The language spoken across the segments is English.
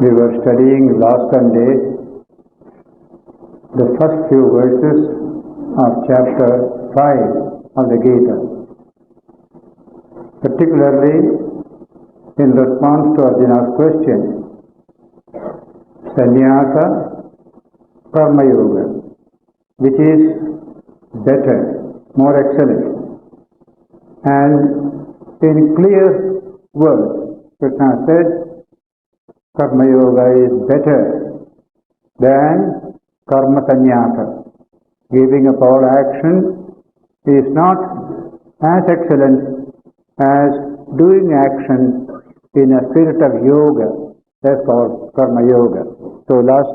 We were studying last Sunday the first few verses of chapter 5 of the Gita, particularly in response to Arjuna's question, Sannyasa Karma Yoga, which is better, more excellent. And in clear words, Krishna said, Karma Yoga is better than Karma Sannyasa. Giving up all action is not as excellent as doing action in a spirit of yoga. That's called Karma Yoga. So last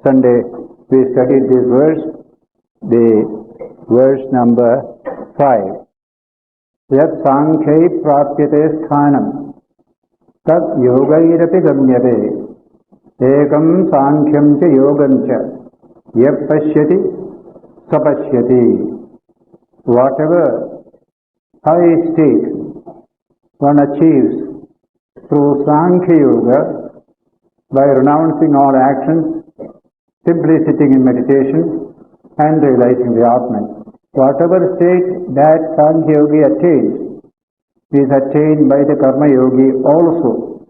Sunday we studied this verse, the verse number 5. Yat Sankhya Prapyate Sthanam Tat Yogairapi Gamyate Ekam Sankhya Cha Yogam Cha Yap Pashyati Sapashyati. Whatever high state one achieves through Sankhya Yoga by renouncing all actions, simply sitting in meditation and realizing the Atman. Whatever state that Sankhya Yogi attains is attained by the Karma Yogi also.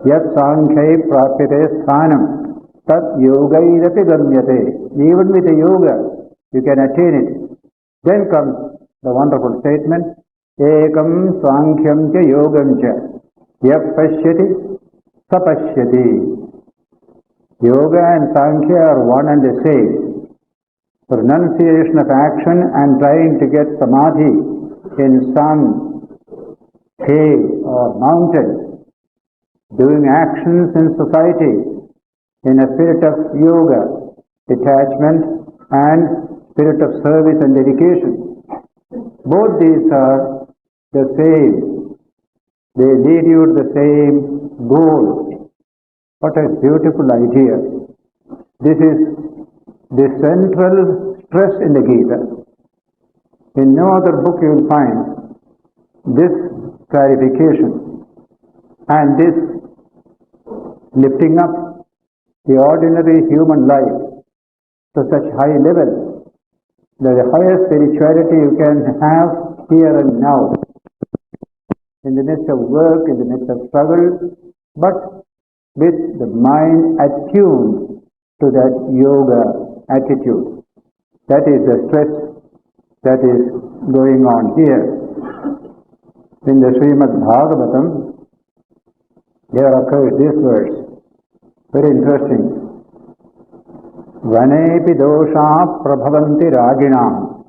Yat Sankhya Prapyate Sthanam Tat Yogairapi Gamyate. Even with the yoga you can attain it. Then comes the wonderful statement, Ekam Sankhya Cha Yogam Cha Yap Pashyati Sapashyati. Yoga and Sankhya are one and the same. The renunciation of action and trying to get samadhi in some cave or mountain, doing actions in society in a spirit of yoga, detachment and spirit of service and dedication. Both these are the same. They lead you to the same goal. What a beautiful idea. This is the central stress in the Gita. In no other book you will find this clarification and this lifting up the ordinary human life to such high level that the highest spirituality you can have here and now, in the midst of work, in the midst of struggle, but with the mind attuned to that yoga attitude. That is the stress that is going on here. In the Srimad Bhagavatam, there occurs this verse, very interesting. Vanepi dosha prabhavanti raginam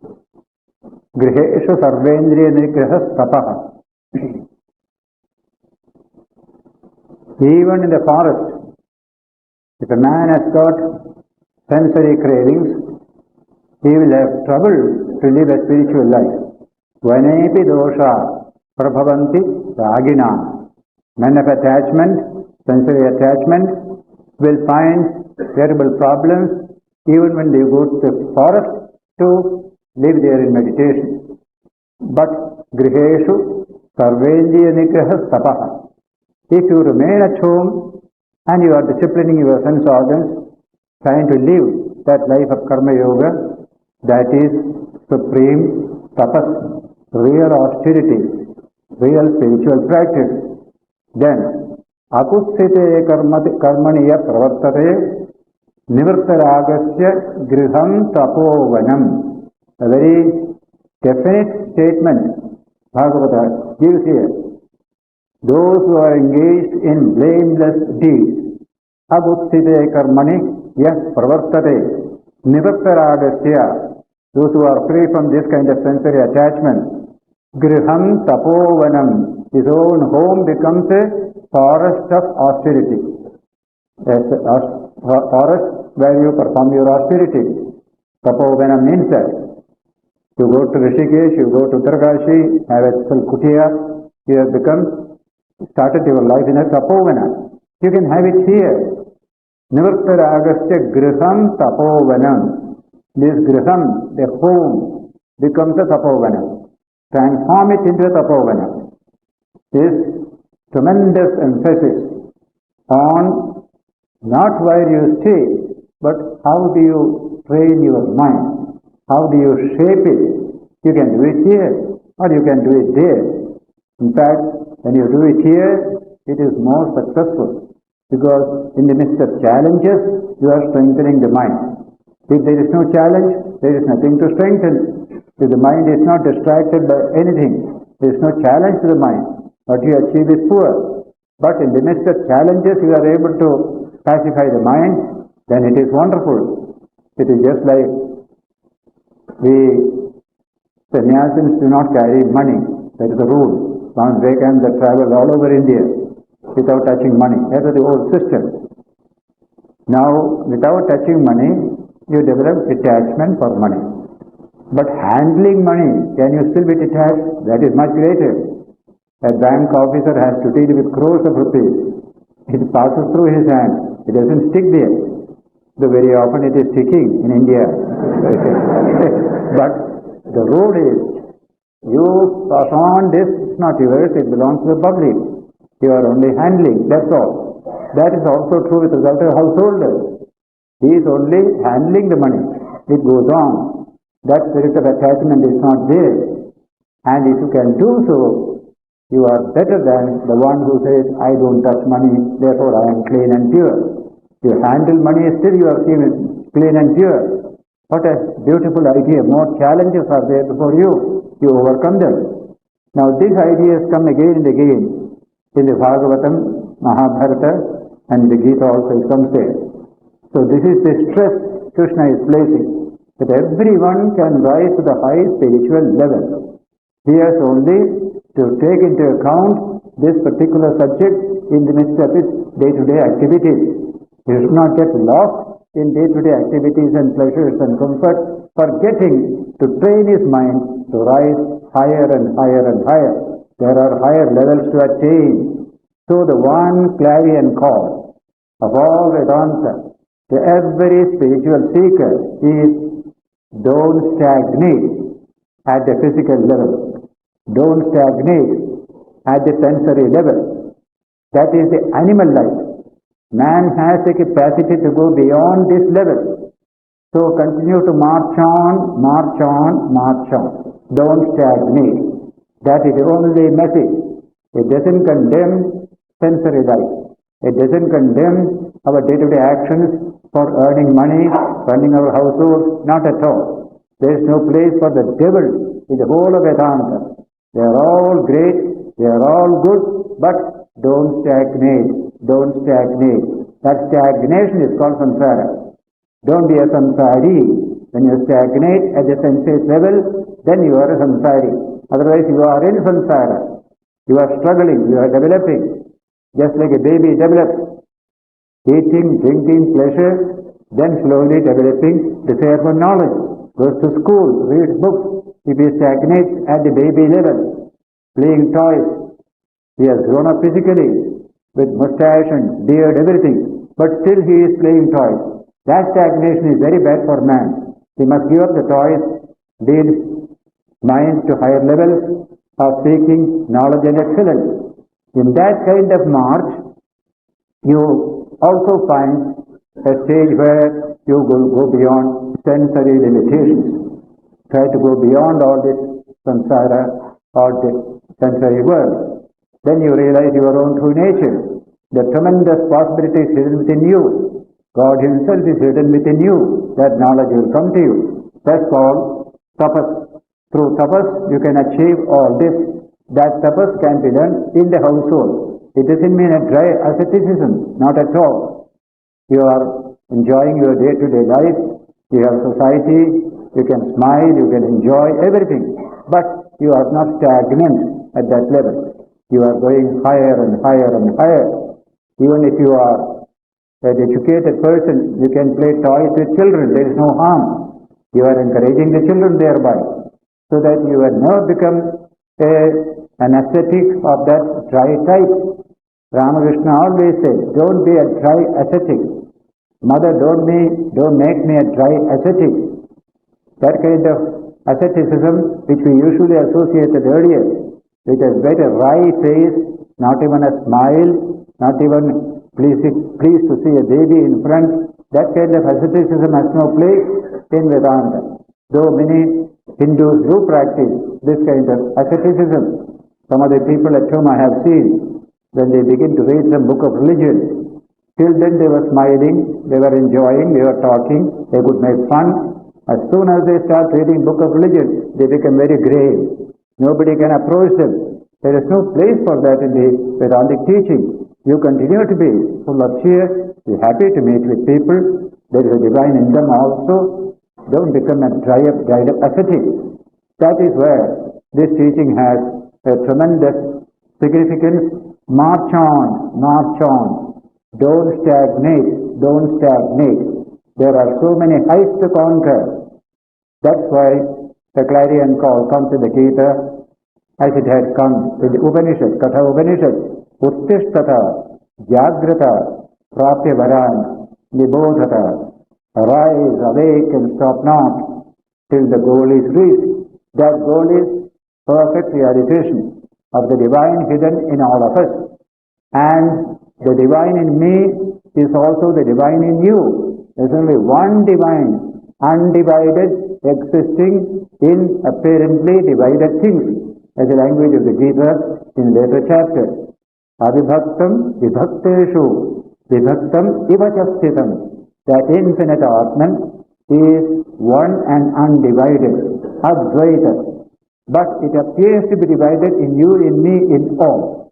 griheshu sarvendriya nigrahas tapaha. Even in the forest, if a man has got sensory cravings, he will have trouble to live a spiritual life. Vanepi dosha prabhavanti raginam. Men of attachment, sensory attachment, will find terrible problems even when they go to the forest to live there in meditation. But griheshu sarvendriya nigrahas tapaha. If you remain at home and you are disciplining your sense organs, trying to live that life of Karma Yoga, that is supreme tapas, real austerity, real spiritual practice. Then, akusthite karmaniya pravartate nivartaragasya griham tapovanam. A very definite statement Bhagavata gives here. Those who are engaged in blameless deeds, akusthite karmani yes, pravartate, nivartaragasya, those who are free from this kind of sensory attachment, griham tapovanam, his own home becomes a forest of austerity. A forest where you perform your austerity. Tapovanam means that you go to Rishikesh, you go to Uttarakanshi, have a full kutia, you have started your life in a tapovana. You can have it here. Nivartaragasya griham tapovanam. This griham, the home, becomes a tapovana. Transform it into a tapovana. This tremendous emphasis on not where you stay, but how do you train your mind? How do you shape it? You can do it here or you can do it there. In fact, when you do it here, it is more successful because in the midst of challenges, you are strengthening the mind. If there is no challenge, there is nothing to strengthen. If the mind is not distracted by anything, there is no challenge to the mind. What you achieve is poor. But in the midst of challenges, you are able to pacify the mind, then it is wonderful. It is just like we sannyasins do not carry money. That is the rule. Swami Vivekananda traveled all over India without touching money. That is the old system. Now, without touching money, you develop detachment for money. But handling money, can you still be detached? That is much greater. A bank officer has to deal with crores of rupees. It passes through his hand. It doesn't stick there. Though very often it is sticking in India. But the rule is, you pass on this, it's not yours, it belongs to the public. You are only handling, that's all. That is also true with regard to a householder. He is only handling the money. It goes on. That spirit of attachment is not there. And if you can do so, you are better than the one who says, I don't touch money, therefore I am clean and pure. You handle money, still you are clean and pure. What a beautiful idea. More challenges are there before you. You overcome them. Now these ideas come again and again. In the Bhagavatam, Mahabharata, and the Gita also it comes there. So this is the stress Krishna is placing, that everyone can rise to the high spiritual level. He has only to take into account this particular subject in the midst of his day-to-day activities. He should not get lost in day-to-day activities and pleasures and comfort, forgetting to train his mind to rise higher and higher and higher. There are higher levels to attain. So the one clarion call of all Vedanta to every spiritual seeker is, don't stagnate at the physical level. Don't stagnate at the sensory level. That is the animal life. Man has the capacity to go beyond this level. So continue to march on, march on, march on. Don't stagnate. That is the only message. It doesn't condemn sensory life. It doesn't condemn our day-to-day actions for earning money, running our household. Not at all. There is no place for the devil in the whole of Vedanta. They are all great, they are all good, but don't stagnate, don't stagnate. That stagnation is called samsara. Don't be a samsari. When you stagnate at the sensate level, then you are a samsari. Otherwise you are in samsara. You are struggling, you are developing. Just like a baby develops. Eating, drinking, pleasure, then slowly developing desire for knowledge. Goes to school, reads books. If he stagnates at the baby level, playing toys, he has grown up physically with mustache and beard, everything, but still he is playing toys. That stagnation is very bad for man. He must give up the toys, lead mind to higher levels of seeking knowledge and excellence. In that kind of march, you also find a stage where you will go beyond sensory limitations. Try to go beyond all this samsara or the sensory world. Then you realize your own true nature. The tremendous possibility is hidden within you. God himself is hidden within you. That knowledge will come to you. That's called tapas. Through tapas you can achieve all this. That tapas can be done in the household. It doesn't mean a dry asceticism. Not at all. You are enjoying your day-to-day life. You have society. You can smile, you can enjoy everything, but you are not stagnant at that level. You are going higher and higher and higher. Even if you are an educated person, you can play toys with children. There is no harm. You are encouraging the children thereby, so that you will never become an ascetic of that dry type. Ramakrishna always said, don't be a dry ascetic. Mother, don't make me a dry ascetic. That kind of asceticism which we usually associated earlier with a very wry face, not even a smile, not even pleased to see a baby in front. That kind of asceticism has no place in Vedanta. Though many Hindus do practice this kind of asceticism, some of the people at whom I have seen, when they begin to read the book of religion, till then they were smiling, they were enjoying, they were talking, they could make fun. As soon as they start reading book of religion, they become very grave. Nobody can approach them. There is no place for that in the Vedantic teaching. You continue to be full of cheer, be happy to meet with people. There is a divine in them also. Don't become a dried up ascetic. That is where this teaching has a tremendous significance. March on, march on. Don't stagnate, don't stagnate. There are so many heights to conquer. That's why the clarion call comes in the Gita as it had come in the Upanishad, Katha Upanishad. Uttishtata, Jagrata, Prapya Varan, Nibodhata. Arise, awake and stop not till the goal is reached. That goal is perfect realization of the divine hidden in all of us. And the divine in me is also the divine in you. There is only one divine, undivided, existing in apparently divided things, as the language of the Gita in later chapters. Avibhaktam vibhakteshu vibhaktam ivachasthitam. That infinite Atman is one and undivided, Advaita. But it appears to be divided in you, in me, in all.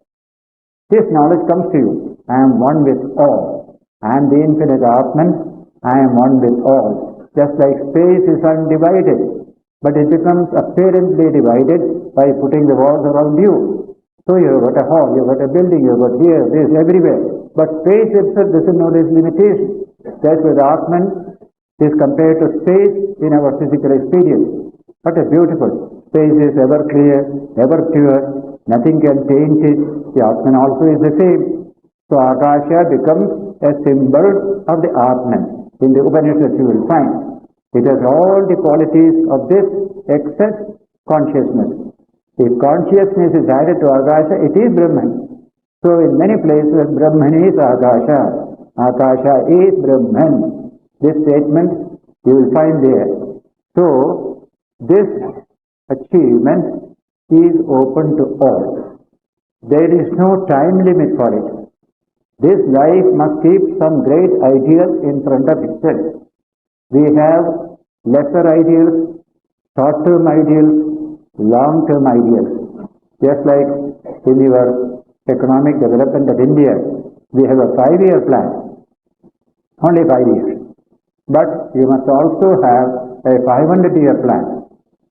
This knowledge comes to you. I am one with all. I am the infinite Atman. I am one with all. Just like space is undivided, but it becomes apparently divided by putting the walls around you. So you have got a hall, you have got a building, you have got here, this, everywhere. But space itself doesn't know this limitation. That's where the Atman is compared to space in our physical experience. What a beautiful. Space is ever clear, ever pure, nothing can taint it. The Atman also is the same. So Akasha becomes a symbol of the Atman. In the Upanishads you will find. It has all the qualities of this except consciousness. If consciousness is added to Akasha, it is Brahman. So in many places, Brahman is Akasha. Akasha is Brahman. This statement you will find there. So, this achievement is open to all. There is no time limit for it. This life must keep some great ideal in front of itself. We have lesser ideals, short-term ideals, long-term ideals. Just like in your economic development of India, we have a 5-year plan. Only 5 years. But you must also have a 500-year plan.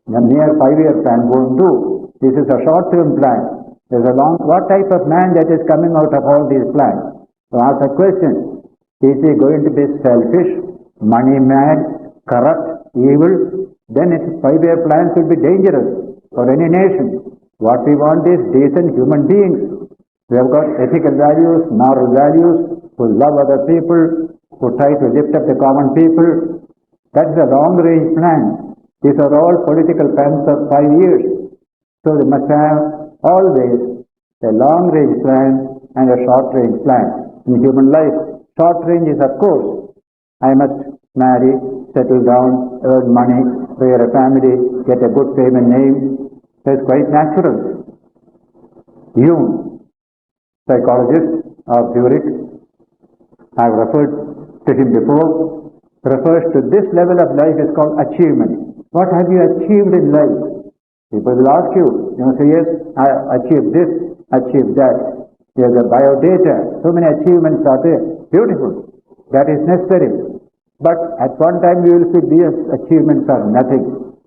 The mere 5-year plan won't do. This is a short-term plan. There's a long, what type of man that is coming out of all these plans? To ask a question, is he going to be selfish, money mad, corrupt, evil? Then its 5-year plans will be dangerous for any nation. What we want is decent human beings. We have got ethical values, moral values, who love other people, who try to lift up the common people. That is a long-range plan. These are all political plans of 5 years. So they must have always a long-range plan and a short-range plan. In human life, short range is, of course, I must marry, settle down, earn money, rear a family, get a good fame and name. That's quite natural. Jung, psychologist of Zurich, I have referred to him before, refers to this level of life is called achievement. What have you achieved in life? People will ask you, you say, yes, I achieved this, achieved that. There's a biodata, so many achievements are there. Beautiful. That is necessary. But at one time you will see these achievements are nothing.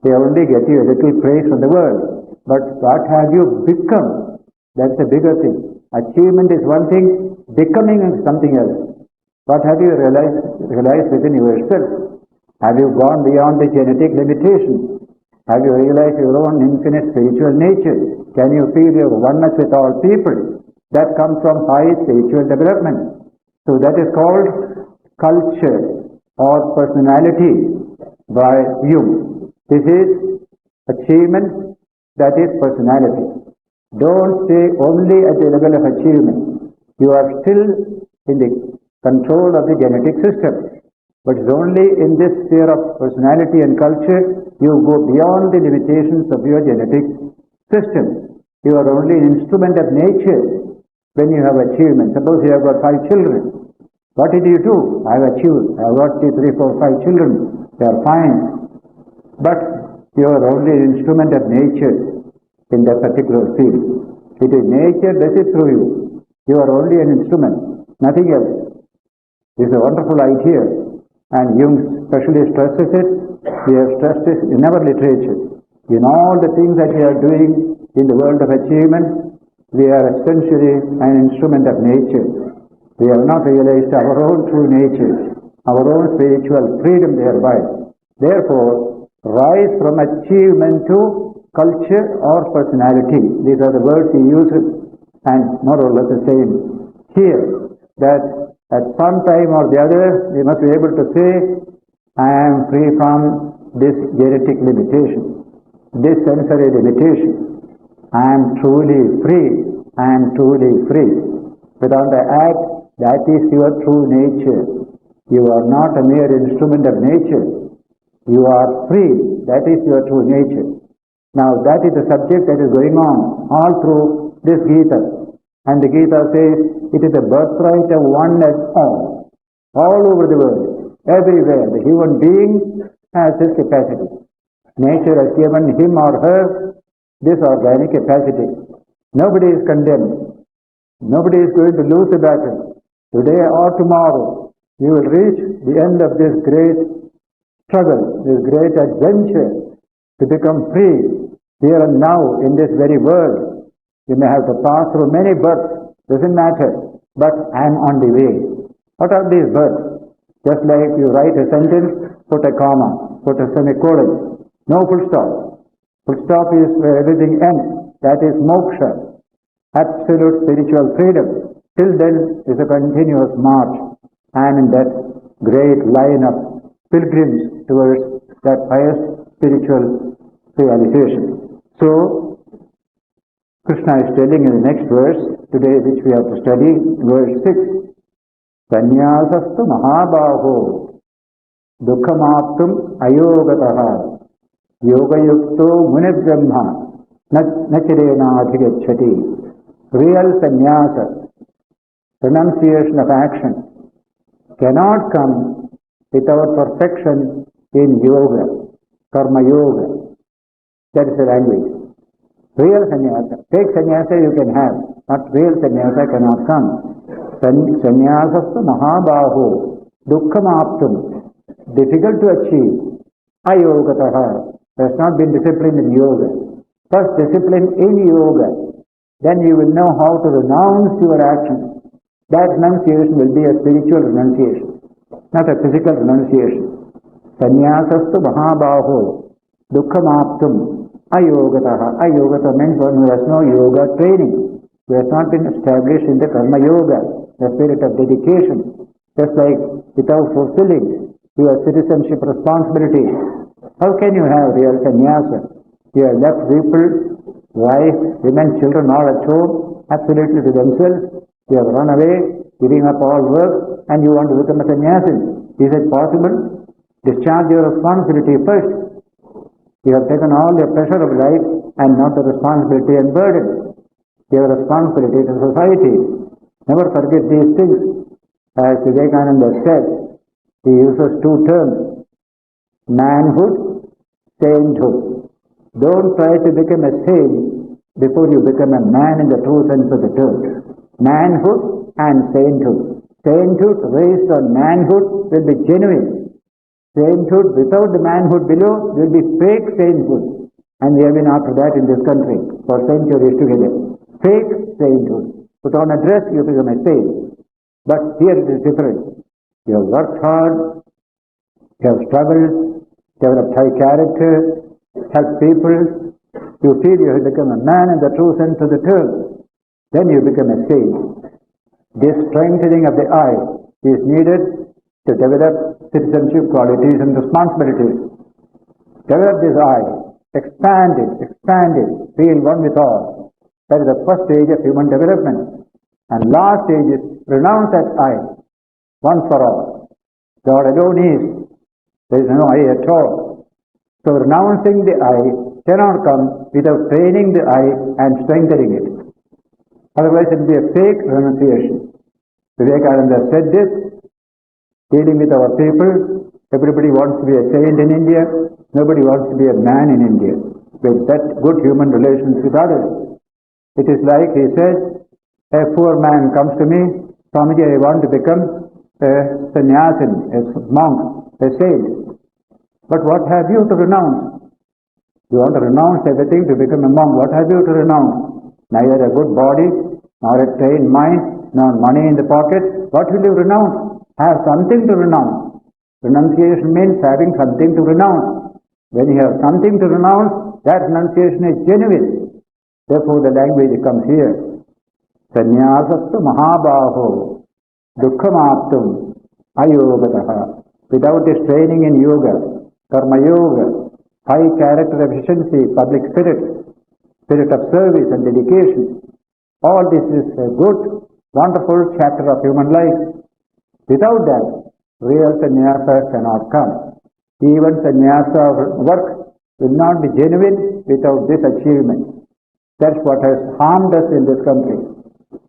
They only get you a little praise from the world. But what have you become? That's a bigger thing. Achievement is one thing, becoming is something else. What have you realized within yourself? Have you gone beyond the genetic limitation? Have you realized your own infinite spiritual nature? Can you feel your oneness with all people? That comes from high spiritual development. So that is called culture or personality by Jung. This is achievement, that is personality. Don't stay only at the level of achievement. You are still in the control of the genetic system. But it's only in this sphere of personality and culture you go beyond the limitations of your genetic system. You are only an instrument of nature when you have achievement. Suppose you have got 5 children. What did you do? I have achieved. I have got 2, 3, 4, 5 children. They are fine. But you are only an instrument of nature in that particular field. It is nature does it through you. You are only an instrument, nothing else. This is a wonderful idea, and Jung especially stresses it. We have stressed it in our literature. In all the things that we are doing in the world of achievement, we are essentially an instrument of nature. We have not realized our own true nature, our own spiritual freedom thereby. Therefore, rise from achievement to culture or personality. These are the words he uses, and more or less the same here, that at some time or the other we must be able to say, I am free from this genetic limitation, this sensory limitation. I am truly free. I am truly free. Without the act, that is your true nature. You are not a mere instrument of nature. You are free. That is your true nature. Now that is the subject that is going on all through this Gita. And the Gita says it is a birthright of one and all over the world, everywhere. The human being has this capacity. Nature has given him or her this organic capacity. Nobody is condemned. Nobody is going to lose the battle. Today or tomorrow, you will reach the end of this great struggle, this great adventure to become free here and now in this very world. You may have to pass through many births, doesn't matter, but I am on the way. What are these births? Just like you write a sentence, put a comma, put a semicolon, no full stop. Full stop is where everything ends. That is moksha, absolute spiritual freedom. Till then is a continuous march. I am in that great line of pilgrims towards that highest spiritual realization. So, Krishna is telling in the next verse, today which we have to study, verse 6, Sanyasastu mahabaho dukhamaptum ayogataha yogayukto munibrahma nachirena adhigacchati. Real sannyasa, renunciation of action, cannot come without perfection in yoga, karma yoga. That is the language. Real sannyasa. Fake sannyasa you can have, but real sannyasa cannot come. Sannyasastha mahabaho dukkhamaptum. Difficult to achieve. Ayogataha. Has not been disciplined in yoga. First discipline in yoga. Then you will know how to renounce your actions. That renunciation will be a spiritual renunciation, not a physical renunciation. Sannyasastha mahabaho dukkhamaptum. Ayogataha. Ayogata means one who has no yoga training, who has not been established in the karma yoga, the spirit of dedication. Just like without fulfilling your citizenship responsibility, how can you have real sannyasa? You have left people, wife, women, children all at home, absolutely to themselves. You have run away, giving up all work, and you want to become a sannyasi. Is it possible? Discharge your responsibility first. You have taken all the pressure of life and not the responsibility and burden. You have responsibility to society. Never forget these things. As Vivekananda said, he uses 2 terms, manhood, sainthood. Don't try to become a saint before you become a man in the true sense of the term. Manhood and sainthood. Sainthood raised on manhood will be genuine. Sainthood without the manhood below will be fake sainthood. And we have been after that in this country for centuries together. Fake sainthood. Put on a dress, you become a saint. But here it is different. You have worked hard, you have struggled, developed high character, helped people. You feel you have become a man in the true sense of the term. Then you become a saint. This strengthening of the I is needed to develop citizenship qualities and responsibilities. Develop this I, expand it, feel one with all. That is the first stage of human development. And last stage is renounce that I once for all. God alone is. There is no I at all. So renouncing the I cannot come without training the I and strengthening it. Otherwise it will be a fake renunciation. Vivekananda said this, dealing with our people. Everybody wants to be a saint in India. Nobody wants to be a man in India with that good human relations with others. It is like he said, a poor man comes to me, Swamiji, I want to become a sannyasin, a monk, a saint. But what have you to renounce? You want to renounce everything to become a monk. What have you to renounce? Neither a good body, nor a trained mind, nor money in the pocket. What will you renounce? Have something to renounce. Renunciation means having something to renounce. When you have something to renounce, that renunciation is genuine. Therefore the language comes here. Sannyasastu mahabaho dukkhamaptum ayogataha. Without this training in yoga, karma yoga, high character efficiency, public spirit, spirit of service and dedication, all this is a good, wonderful chapter of human life. Without that, real sannyasa cannot come. Even sannyasa work will not be genuine without this achievement. That's what has harmed us in this country.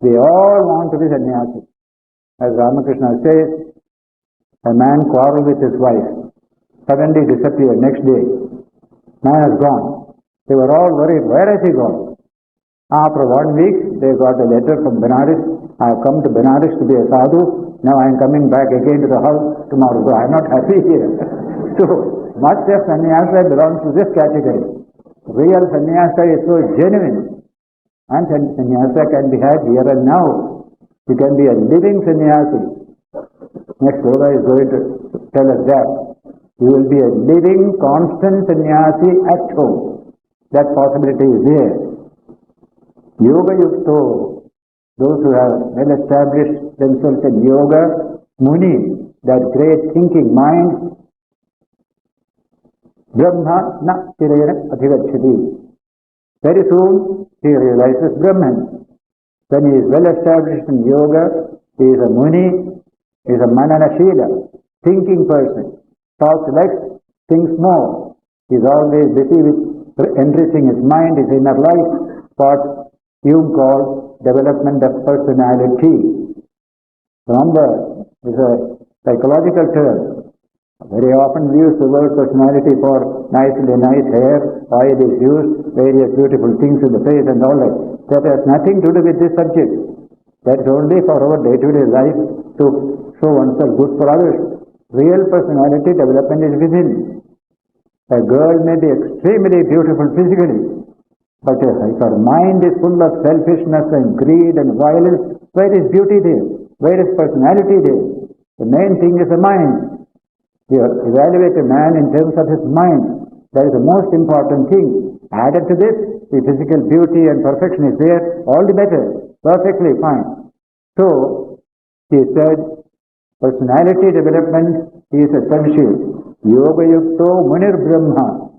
We all want to be sannyasis. As Ramakrishna says, a man quarreled with his wife, suddenly disappeared next day. Man has gone. They were all worried, where has he gone? After 1 week, they got a letter from Benares. I have come to Benares to be a sadhu. Now I am coming back again to the house tomorrow. So I am not happy here. So much of sannyasa belongs to this category. Real sannyasa is so genuine. And sannyasa can be had here and now. You can be a living sannyasi. Next Yoga is going to tell us that. You will be a living, constant sannyasi at home. That possibility is there. Yoga Yukto, those who have well established themselves in yoga, Muni, that great thinking mind, Brahma na tirena adhigachati. Very soon he realizes Brahman. When he is well established in yoga, he is a Muni, he is a Mananashila, thinking person, talks less, thinks more. He is always busy with enriching his mind, his inner life, what Hume called development of personality. Remember, it's a psychological term. Very often we use the word personality for nice hair, oil is used, various beautiful things in the face and all that. That has nothing to do with this subject. That is only for our day-to-day life to show oneself good for others. Real personality development is within. A girl may be extremely beautiful physically, but if her mind is full of selfishness and greed and violence, where is beauty there? Where is personality there? The main thing is the mind. You evaluate a man in terms of his mind. That is the most important thing. Added to this, the physical beauty and perfection is there, all the better. Perfectly fine. So, he said, personality development is essential. Yoga Yukto Munir Brahma.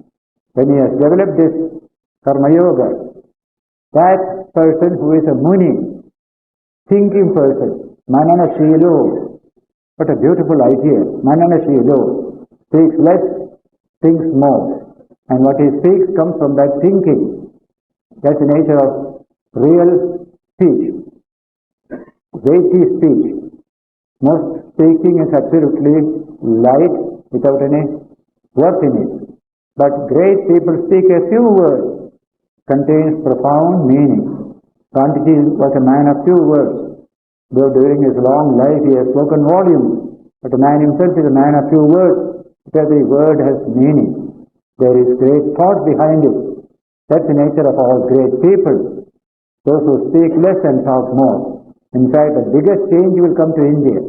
When he has developed this Karma Yoga, that person who is a Muni, thinking person, Manana Shilo, what a beautiful idea, Manana Shilo, speaks less, thinks more. And what he speaks comes from that thinking. That's the nature of real speech. Weighty speech. Most speaking is absolutely light, without any worth in it. But great people speak a few words, contains profound meaning. Gandhiji was a man of few words. Though during his long life he has spoken volumes, but the man himself is a man of few words. Every word has meaning. There is great thought behind it. That's the nature of all great people. Those who speak less and talk more. In fact, the biggest change will come to India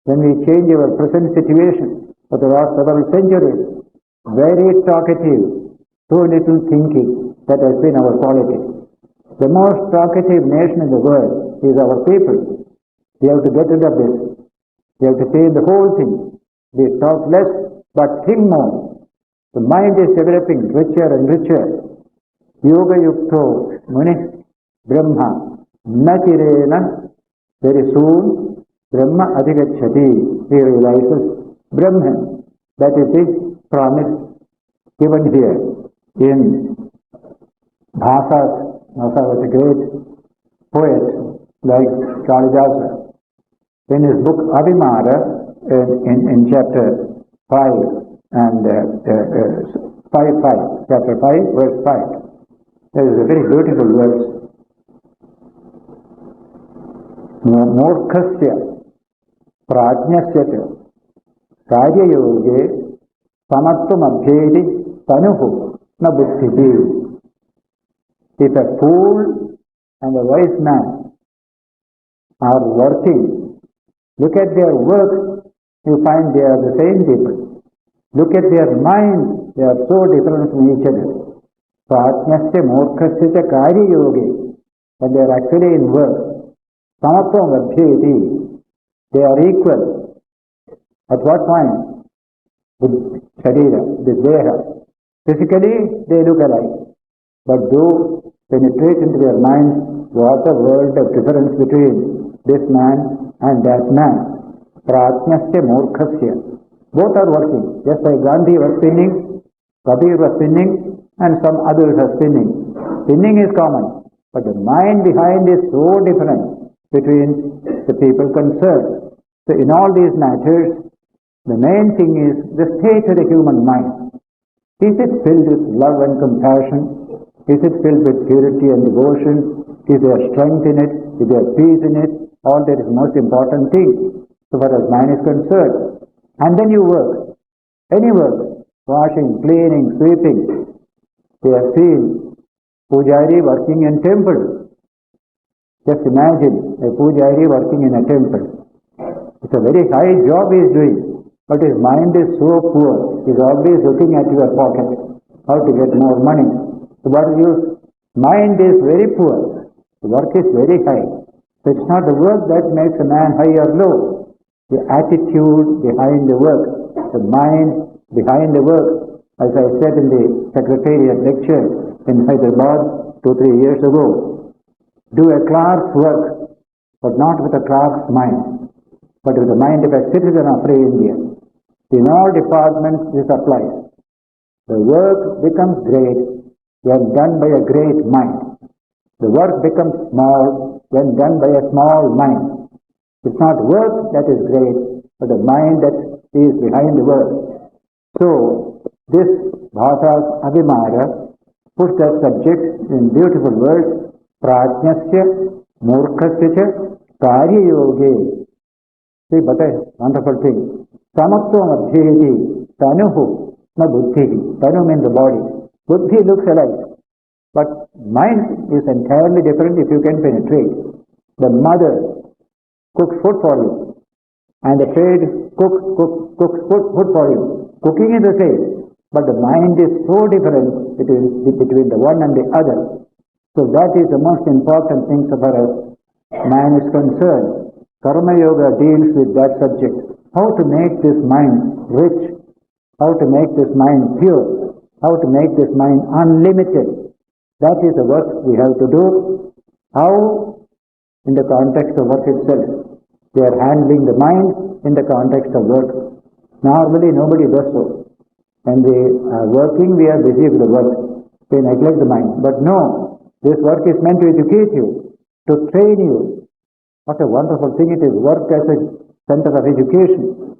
when we change our present situation for the last several centuries. Very talkative, so little thinking. That has been our quality. The most talkative nation in the world is our people. We have to get rid of this. We have to change the whole thing. We talk less, but think more. The mind is developing richer and richer. Yoga Yukto Muni Brahma Nachirena Very soon, Brahma adhigacchati. He realizes Brahman. That is the promise given here in Bhasa. Bhasa was a great poet like Kalidasa. In his book Abhimara, in chapter 5 and 5, chapter 5, verse 5, there is a very beautiful verse. Morkhasya prajnasya cha karyayoge samatvam abhyeti tanuhu na buddhihi. If a fool and a wise man are working, look at their work, you find they are the same people. Look at their minds, they are so different from each other. Prajnasya morkhasya cha karyayoge, when they are actually in work, samatvam abhyeti, they are equal. At what point? With sharira, with deha. Physically, they look alike. But do penetrate into their minds, what a world of difference between this man and that man. Prajnasya morkhasya. Both are working. Just like Gandhi was spinning, Kabir was spinning, and some others are spinning. Spinning is common, but the mind behind is so different between the people concerned. So in all these matters, the main thing is the state of the human mind. Is it filled with love and compassion? Is it filled with purity and devotion? Is there strength in it? Is there peace in it? All that is the most important thing so far as mind is concerned. And then you work. Any work. Washing, cleaning, sweeping. They have seen Pujari working in temple. Just imagine a Pujari working in a temple. It's a very high job he is doing, but his mind is so poor. He is always looking at your pocket, how to get more money. So what is use? Mind is very poor. The work is very high. So it's not the work that makes a man high or low. The attitude behind the work, the mind behind the work. As I said in the Secretariat lecture in Hyderabad 2-3 years ago, do a clerk's work, but not with a clerk's mind, but with the mind of a citizen of free India. In all departments this applies. The work becomes great when done by a great mind. The work becomes small when done by a small mind. It's not work that is great, but the mind that is behind the work. So, this Bhasa's Abhimara puts that subject in beautiful words. Prajnasya murkhasya cha karya yoge. See, but a wonderful thing. Samatvam abhyeti tanuhu na buddhihi. Tanu means the body. Buddhi looks alike. But mind is entirely different if you can penetrate. The mother cooks food for you. And the maid cooks food for you. Cooking is the same. But the mind is so different between the one and the other. So that is the most important thing so far as man is concerned. Karma Yoga deals with that subject. How to make this mind rich, how to make this mind pure, how to make this mind unlimited. That is the work we have to do. How? In the context of work itself. We are handling the mind in the context of work. Normally nobody does so. When we are working, we are busy with the work. We neglect the mind. But no. This work is meant to educate you, to train you. What a wonderful thing it is. Work as a center of education.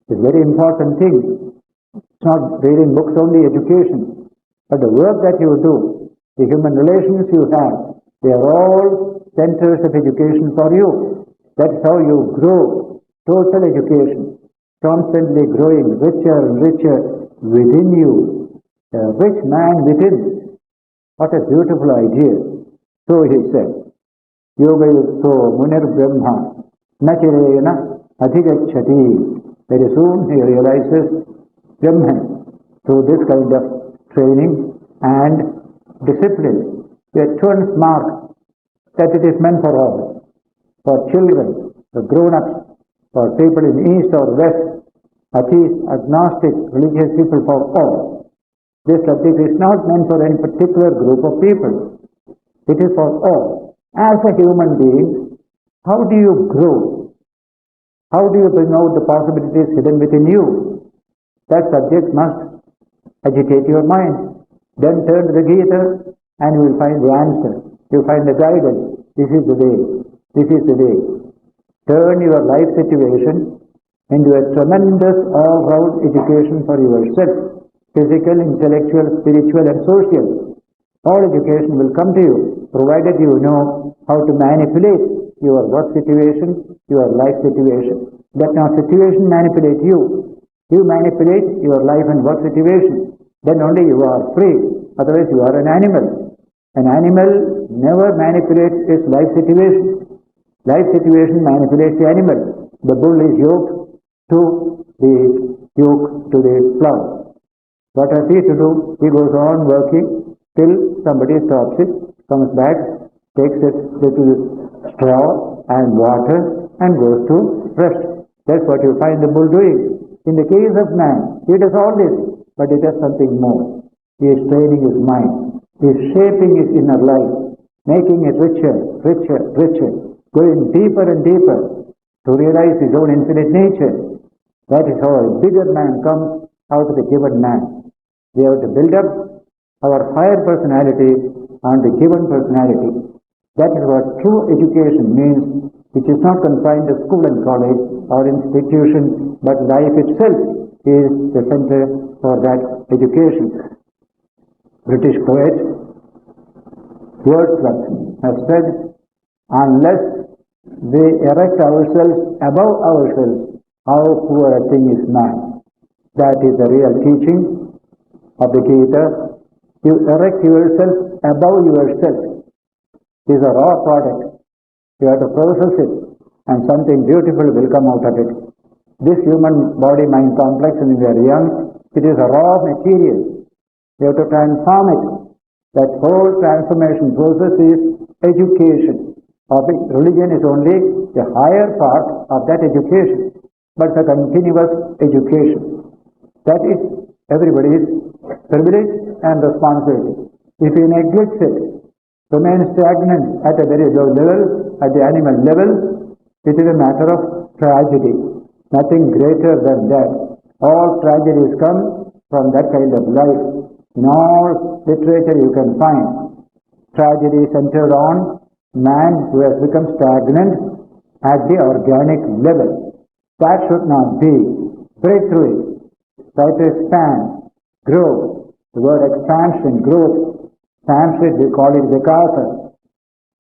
It's a very important thing. It's not reading books only, education. But the work that you do, the human relations you have, they are all centers of education for you. That's how you grow. Total education. Constantly growing richer and richer within you. A rich man within. What a beautiful idea. So he said, Yoga yukto munir brahma nachirena adhigacchati. Very soon he realizes Brahman through this kind of training and discipline. A turns mark that it is meant for all. For children, for grown-ups, for people in east or west, atheist, agnostic, religious people, for all. This subject is not meant for any particular group of people. It is for all. As a human being, How do you grow? How do you bring out the possibilities hidden within you? That subject must agitate your mind. Then turn to the Gita and you will find the answer. You find the guidance. This is the way. This is the way. Turn your life situation into a tremendous all-round education for yourself. Physical, intellectual, spiritual and social. All education will come to you, provided you know how to manipulate your work situation, your life situation. Let not situation manipulate you. You manipulate your life and work situation. Then only you are free. Otherwise you are an animal. An animal never manipulates its life situation. Life situation manipulates the animal. The bull is yoked to the plough. What has he to do? He goes on working till somebody stops it, comes back, takes a little straw and water and goes to rest. That's what you find the bull doing. In the case of man, he does all this, but he does something more. He is training his mind. He is shaping his inner life, making it richer, richer, richer, going deeper and deeper to realize his own infinite nature. That is how a bigger man comes out of the given man. We have to build up our higher personality on the given personality. That is what true education means, which is not confined to school and college or institution, but life itself is the center for that education. British poet Wordsworth has said, unless we erect ourselves above ourselves, how poor a thing is man. That is the real teaching of the Gita. You erect yourself above yourself. It is a raw product. You have to process it and something beautiful will come out of it. This human body-mind complex, when we are young, it is a raw material. You have to transform it. That whole transformation process is education. Religion is only the higher part of that education, but it's a continuous education. That is everybody's privilege and responsibility. If he neglects it, remains stagnant at a very low level, at the animal level, it is a matter of tragedy. Nothing greater than that. All tragedies come from that kind of life. In all literature you can find tragedy centered on man who has become stagnant at the organic level. That should not be. Break through it. Try to expand, grow. The word expansion, growth, Sanskrit we call it vikasa,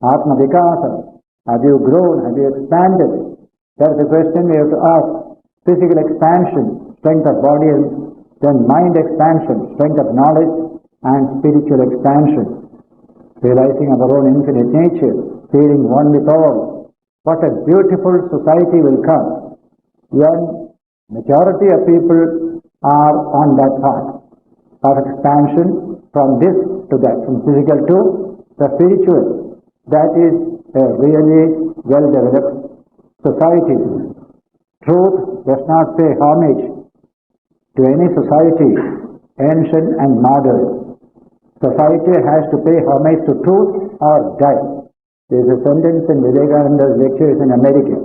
atma vikasa. Have you grown? Have you expanded? That's the question we have to ask. Physical expansion, strength of body, and then mind expansion, strength of knowledge, and spiritual expansion. Realizing our own infinite nature, feeling one with all. What a beautiful society will come when majority of people are on that path of expansion from this to that, from physical to the spiritual. That is a really well-developed society. Truth does not pay homage to any society, ancient and modern. Society has to pay homage to truth or die. There is a sentence in Vivekananda's lectures in America.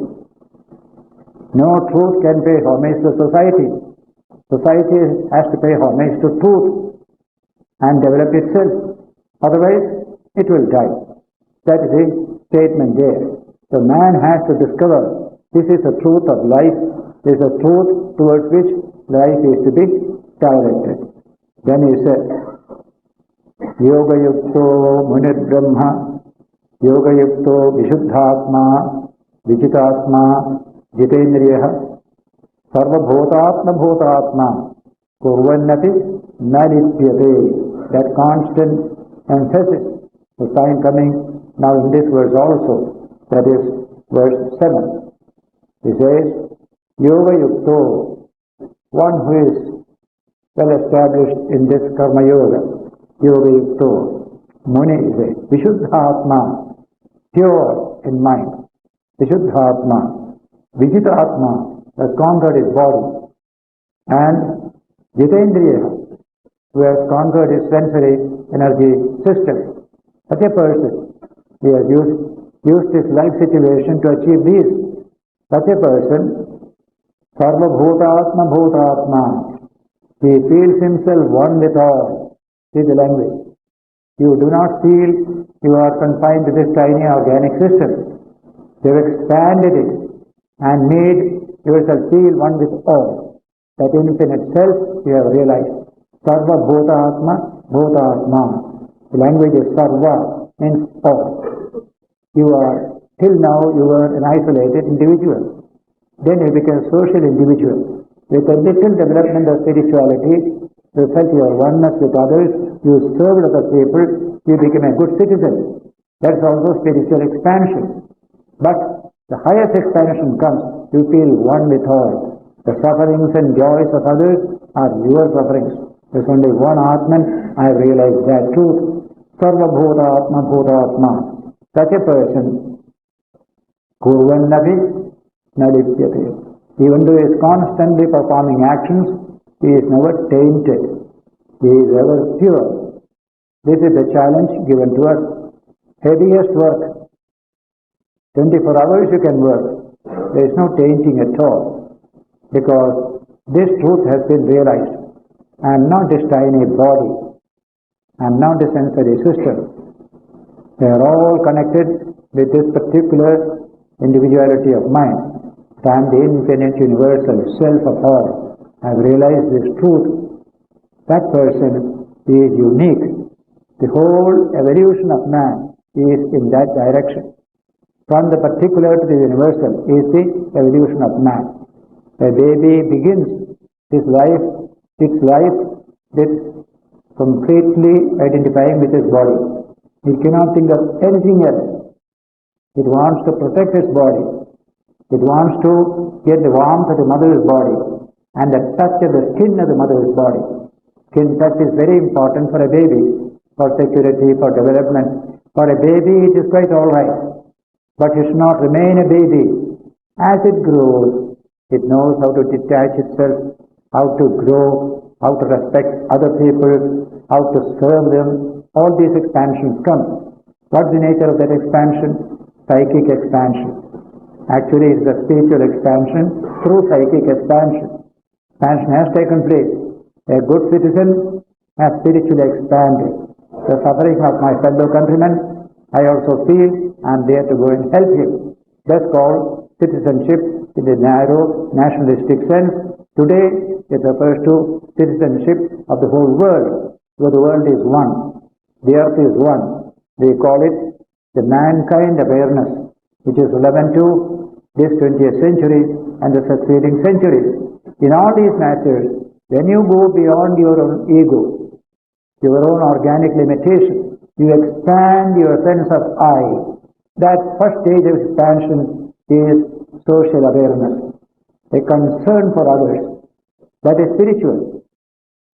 No truth can pay homage to society. Society has to pay homage to truth and develop itself. Otherwise, it will die. That is the statement there. The man has to discover this is the truth of life. This is the truth towards which life is to be directed. Then he said, Yoga Yukto Munir Brahma, Yoga Yukto Vishuddhatma, Vichitatma, Jitendriya, Sarva Bhotatma Bhotatma, Kurvanati Nalityate. That constant emphasis, the sign coming now in this verse also, that is verse 7. He says, Yoga Yukto, one who is well established in this Karma Yoga, Yoga Yukto, Muni is a Vishuddhatma, pure in mind, Vishuddhatma, Vijitatma, has conquered his body, and Jitendriya, who has conquered his sensory energy system. Such a person, he has used use this life situation to achieve this. Such a person, Sarva Bhutatma Bhutatma, he feels himself one with all. See the language. You do not feel you are confined to this tiny organic system. You have expanded it and made yourself feel one with all. That infinite self you have realized. Sarva Bhutatma Bhutatma. The language is Sarva, means all. Till now you were an isolated individual. Then you became a social individual. With a little development of spirituality, you felt your oneness with others, you served other people, you became a good citizen. That's also spiritual expansion. But the highest expansion comes, you feel one with all. The sufferings and joys of others are your sufferings. There's only one Atman, I realize that truth. Sarva Bhutatma Bhutatma. Such a person, Kurvannapi Nalipyate. Even though he is constantly performing actions, he is never tainted. He is ever pure. This is the challenge given to us. Heaviest work. 24 hours you can work. There is no tainting at all. Because this truth has been realized. I am not this tiny body. I am not the sensory system. They are all connected with this particular individuality of mind. I am the infinite universal self of all. I have realized this truth. That person is unique. The whole evolution of man is in that direction. From the particular to the universal is the evolution of man. A baby begins its life with completely identifying with its body. It cannot think of anything else. It wants to protect its body. It wants to get the warmth of the mother's body and the touch of the skin of the mother's body. Skin touch is very important for a baby, for security, for development. For a baby it is quite alright, but it should not remain a baby. As it grows, it knows how to detach itself, how to grow, how to respect other people, how to serve them. All these expansions come. What's the nature of that expansion? Psychic expansion. Actually, it's a spiritual expansion through psychic expansion. Expansion has taken place. A good citizen has spiritually expanded. The suffering of my fellow countrymen, I also feel I am there to go and help him. That's called citizenship in the narrow nationalistic sense. Today, it refers to citizenship of the whole world, where the world is one. The earth is one. They call it the mankind awareness, which is relevant to this 20th century and the succeeding centuries. In all these matters, when you go beyond your own ego, your own organic limitation, you expand your sense of I. That first stage of expansion is social awareness, a concern for others. That is spiritual.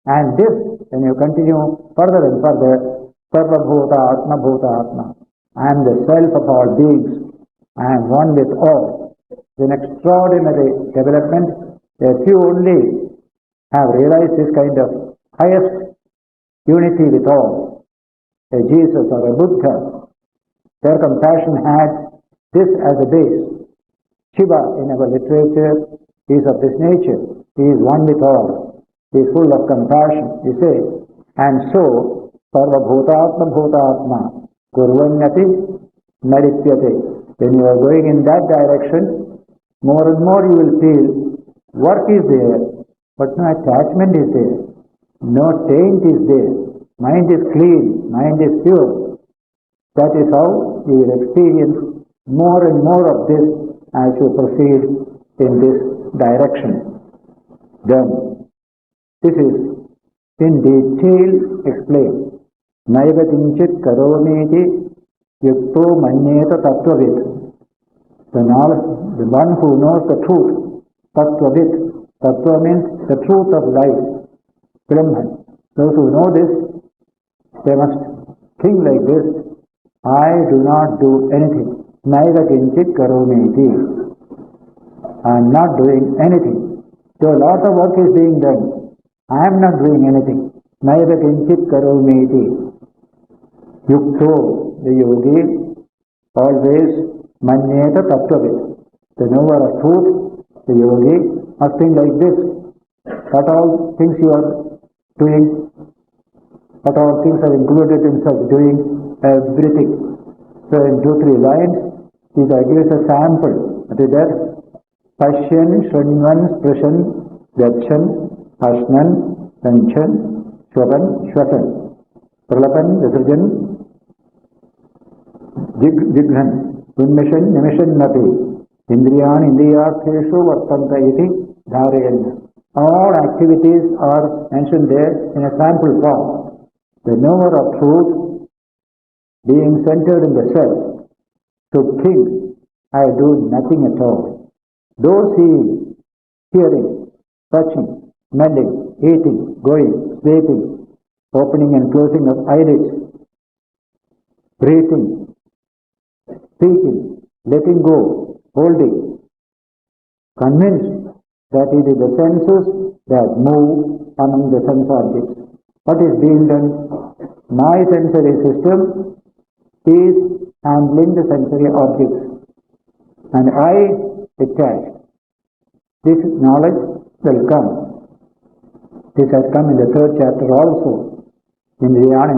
And this, when you continue further and further, Sarva Bhutatma Bhutatma. I am the self of all beings. I am one with all. It's an extraordinary development. A few only have realized this kind of highest unity with all. A Jesus or a Buddha. Their compassion had this as a base. Shiva in our literature is of this nature. He is one with all. He is full of compassion, you say. And so, Sarva Bhutatma Bhutatma Kurvanyati Naripyate. When you are going in that direction, more and more you will feel work is there, but no attachment is there. No taint is there. Mind is clean, mind is pure. That is how you will experience more and more of this as you proceed in this direction. Then, this is in detail explained. Naiva kinchit karomiti yukto manyeta tattvavid. The one who knows the truth, tattvavid. Tattva means the truth of life, Brahman. Those who know this, they must think like this: I do not do anything. Naiva kinchit karomiti. I am not doing anything. So a lot of work is being done. I am not doing anything. Naiva kinchit karomiti. Yukto, the yogi, always manyeta tattvavid. The knower of truth, the yogi, must think like this. What all things you are doing, what all things are included in such doing, everything. So in 2-3 lines, he gives a sample. What is that? Pashyan, Shrinvan, Sprishan, Gachan, Ashnan, Vanchan, Shwapan, Shwasan. Pralapan, Visarjan, Jighan, Unmishan, Nimishan, Nati. Indriyan, Indriyartheshu, Vartanta iti, Dharayan. All activities are mentioned there in a sample form. The knower of truth, being centered in the self, to think, I do nothing at all. Those seeing, hearing, touching, smelling, eating, going, sleeping, opening and closing of eyelids, breathing, speaking, letting go, holding, convinced that it is the senses that move among the sense objects. What is being done? My sensory system is handling the sensory objects, and I detach. This knowledge will come. This has come in the 3rd chapter also. Indriyan,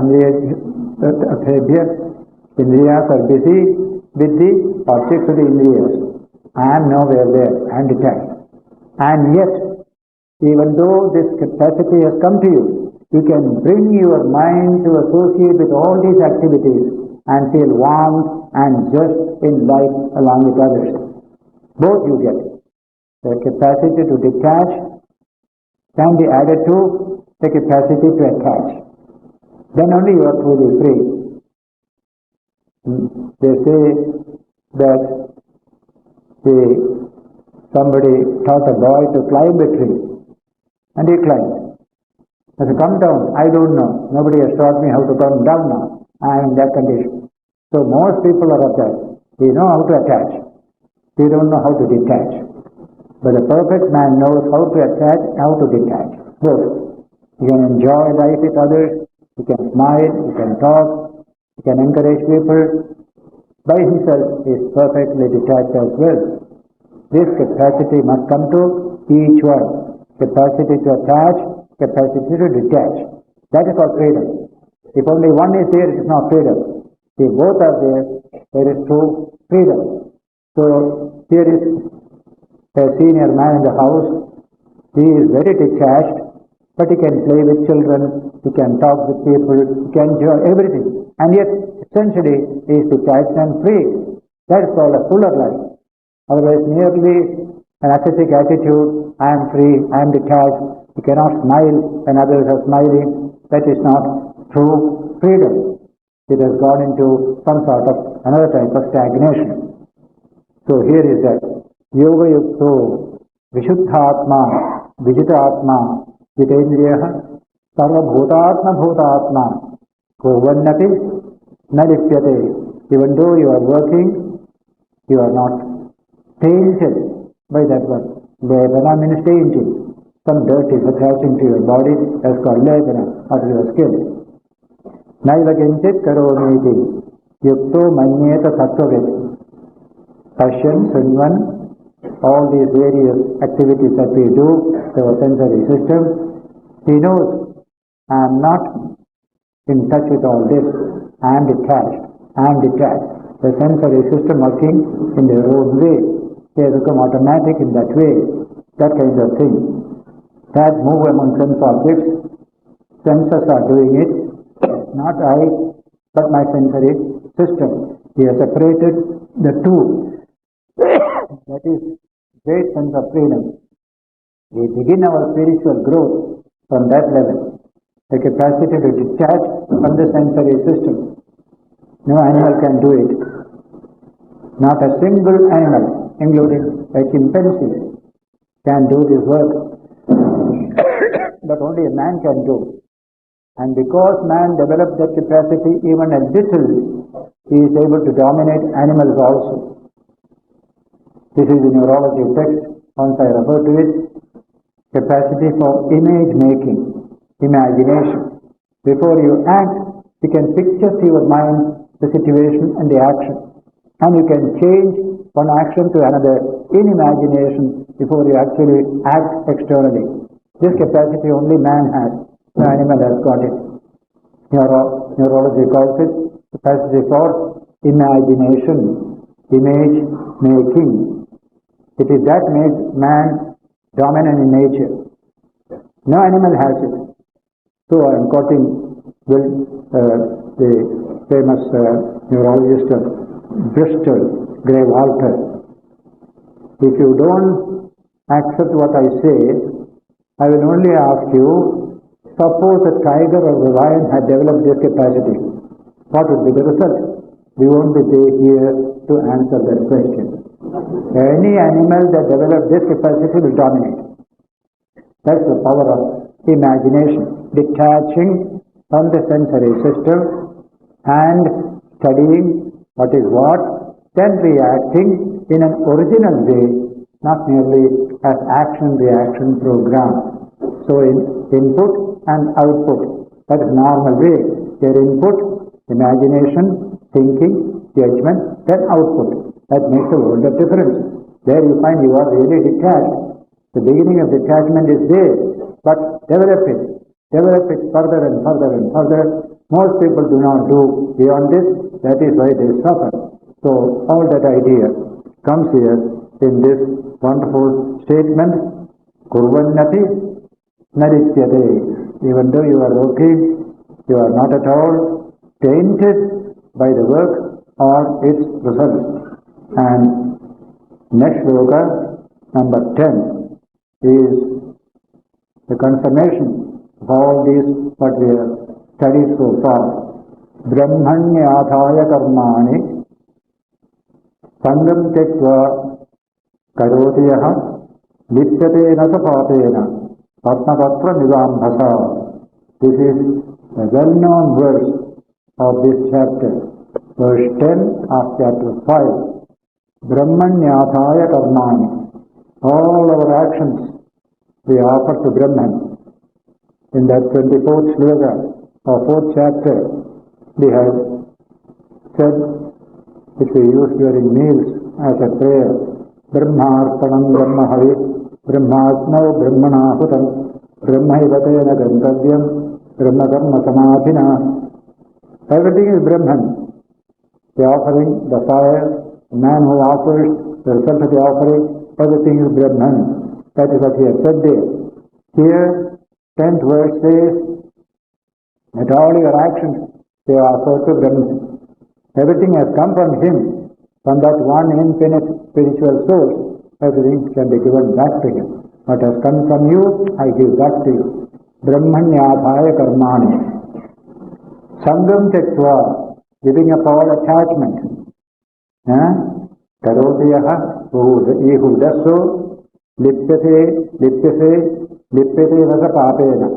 Indriyas are busy with the objects of the Indriyas. I am nowhere there, I am detached. And yet, even though this capacity has come to you, you can bring your mind to associate with all these activities and feel warmth and zest in life along with others. Both you get. The capacity to detach can be added to the capacity to attach. Then only you are truly free. They say that somebody taught a boy to climb a tree, and he climbed. He said, come down. I don't know. Nobody has taught me how to come down now. I am in that condition. So most people are of that. They know how to attach. They don't know how to detach. But the perfect man knows how to attach, how to detach. Both. He can enjoy life with others. He can smile. He can talk. He can encourage people. By himself, he is perfectly detached as well. This capacity must come to each one. Capacity to attach, capacity to detach. That is called freedom. If only one is there, it is not freedom. If both are there is true freedom. So here is a senior man in the house. He is very detached, but he can play with children, he can talk with people, he can enjoy everything. And yet, essentially, he is detached and free. That is called a fuller life. Otherwise, merely an ascetic attitude, I am free, I am detached, you cannot smile when others are smiling. That is not true freedom. It has gone into some sort of another type of stagnation. So here is that Yoga Yukto Vishuddhatma Vijitatma Jitendriya Sarva Bhutatma Bhutatma Kovannati Nalipyate. Even though you are working, you are not tainted by that work. Lebana means tainting. Some dirt is attaching to your body, that's called lebana, or to your skin. Naiva kinchit karomiti yukto manyeta tattvavid. Pashyan, Sunvan, all these various activities that we do to our sensory system, he knows I am not in touch with all this. I am detached. I am detached. The sensory system working in their own way. They become automatic in that way. That kind of thing. That move among sense objects. Senses are doing it. Not I, but my sensory system. He has separated the two. That is great sense of freedom. We begin our spiritual growth from that level. The capacity to detach from the sensory system. No animal can do it. Not a single animal, including a chimpanzee, can do this work. But only a man can do. And because man developed that capacity even a little, he is able to dominate animals also. This is the neurology text, once I refer to it. Capacity for image making, imagination. Before you act, you can picture to your mind the situation and the action. And you can change one action to another in imagination before you actually act externally. This capacity only man has. No animal has got it. Neurology calls it capacity for imagination, image making. It is that makes man dominant in nature. No animal has it. So I am quoting the famous neurologist of Bristol, Gray Walter. If you don't accept what I say, I will only ask you, suppose a tiger or a lion had developed this capacity, what would be the result? We won't be here to answer that question. Any animal that develops this capacity will dominate. That's the power of imagination, detaching from the sensory system and studying what is what, then reacting in an original way, not merely as action-reaction program. So input and output, that is normal way. Your input, imagination, thinking, judgment, then output. That makes a world of difference. There you find you are really detached. The beginning of detachment is there, but develop it further and further and further. Most people do not do beyond this. That is why they suffer. So all that idea comes here in this wonderful statement, Kurvannati Narityate. Even though you are working, you are not at all tainted by the work or its results. And next sloka, number 10, is the confirmation of all these what we have studied so far. Brahmanyadhaya karmani sangam tekva karotiyaha lityate nasapatena patmapatra nivambhasa. This is a well-known verse of this chapter, verse 10 of chapter 5. Brahmanyadhaya karmani. All our actions we offer to Brahman. In that 24th sloka or 4th chapter, we have said, which we use during meals as a prayer, Brahmarpanam Brahmahavi, Brahmatmao Brahmanahutam, Brahmaivatena Gantavyam, Brahmakarma Samadhina. Everything is Brahman. The offering, the fire, the man who offers, the result of the offering, everything is Brahman. That is what he has said there. Here, 10th verse says that all your actions, they are offered to Brahman. Everything has come from him, from that one infinite spiritual source. Everything can be given back to him. What has come from you, I give back to you. Brahmanyadhaya karmani. Sangam tektva, giving up all attachment. Karotiyaha, he who does so, lipyate vasapapena.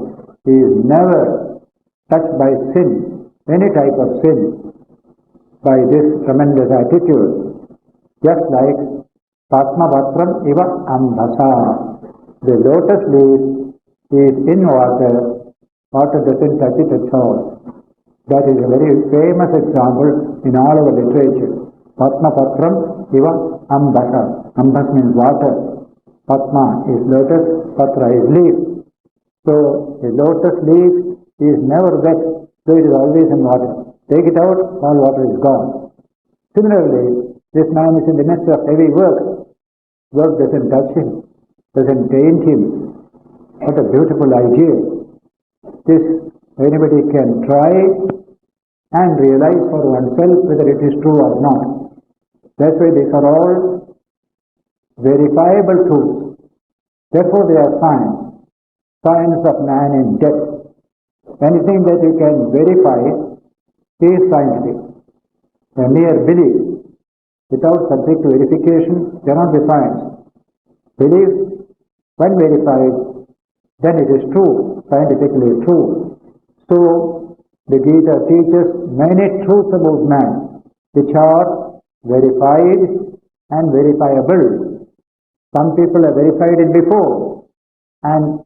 He is never touched by sin, any type of sin, by this tremendous attitude. Just like Patmapatram iva ambhasa. The lotus leaf is in water, water doesn't touch it at all. That is a very famous example in all our literature. Patmapatram iva ambhasa. Ambhas means water. Patma is lotus, patra is leaf. So the lotus leaf is never wet, so it is always in water. Take it out, all water is gone. Similarly, this man is in the midst of heavy work. Work doesn't touch him, doesn't taint him. What a beautiful idea. This anybody can try and realize for oneself whether it is true or not. That's why these are all verifiable truths. Therefore they are science. Science of man in depth. Anything that you can verify is scientific. A mere belief without subject to verification cannot be science. Belief, when verified, then it is true, scientifically true. So the Gita teaches many truths about man, which are verified and verifiable. Some people have verified it before, and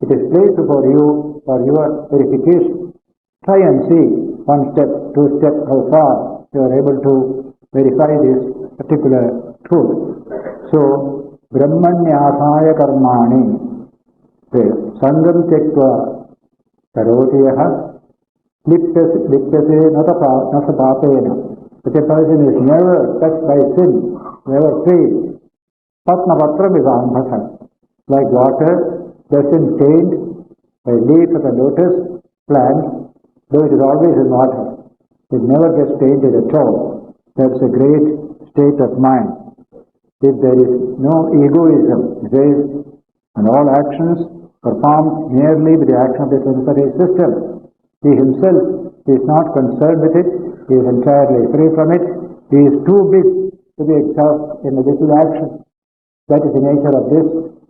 it is placed before you for your verification. Try and see 1 step, 2 steps, how far you are able to verify this particular truth. So, Brahmanyasaya karmani, sangam tyaktva karoti yaha lipyase nasa papena. Such a person is never touched by sin, never free. Patnapatra vivambhasa. Like water doesn't taint a leaf of a lotus plant, though it is always in water. It never gets tainted at all. That's a great state of mind. If there is no egoism, it says, and all actions performed merely with the action of the sensory system. He himself is not concerned with it. He is entirely free from it. He is too big to be absorbed in a little action. That is the nature of this